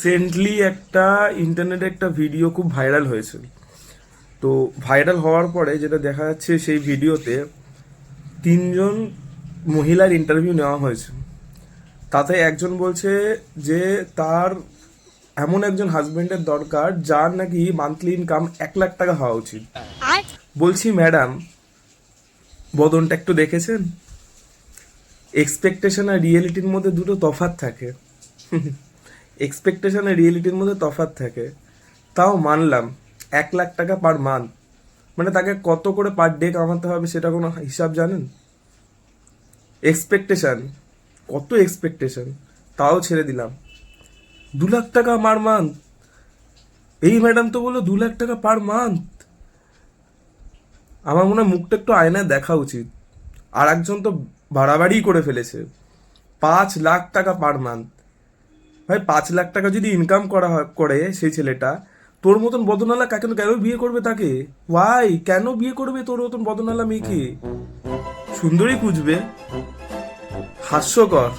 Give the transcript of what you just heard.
Recently একটা ইন্টারনেটে একটা ভিডিও খুব ভাইরাল হয়েছে। তো ভাইরাল হওয়ার পরে যেটা দেখা যাচ্ছে, সেই ভিডিওতে 3জন মহিলার ইন্টারভিউ নেওয়া হয়েছে। তাতে একজন বলছে যে তার এমন একজন হাজবেন্ডের দরকার যার নাকি মান্থলি ইনকাম 1 লাখ টাকা হওয়া উচিত। বলছি ম্যাডাম, বদনটা একটু দেখেছেন? এক্সপেকটেশন আর রিয়েলিটির মধ্যে দুটো তফাৎ থাকে। এক্সপেকটেশন আর রিয়েলিটির মধ্যে তফাৎ থাকে। তাও মানলাম 1 লাখ টাকা পার মান্থ, মানে তাকে কত করে পার ডে কামাতে হবে সেটা কোনো হিসাব জানেন? এক্সপেকটেশন, কত এক্সপেকটেশন, তাও ছেড়ে দিলাম। 2 লাখ টাকা পার মান্থ, এই ম্যাডাম তো বললো 2 লাখ টাকা পার মান্থ। আমার মনে হয় মুখটা একটু আয়নায় দেখা উচিত। আর একজন তো বাড়াবাড়ি করে ফেলেছে, 5 লাখ টাকা পার মান্থ। ভাই 5 লাখ টাকা যদি ইনকাম করে সেই ছেলেটা, তোর মতন বদনালা কেন কেন বিয়ে করবে তাকে? ওয়াই, কেন বিয়ে করবে তোর মতন বদনালা মেয়েকে? সুন্দরী খুঁজবে? হাস্যকর।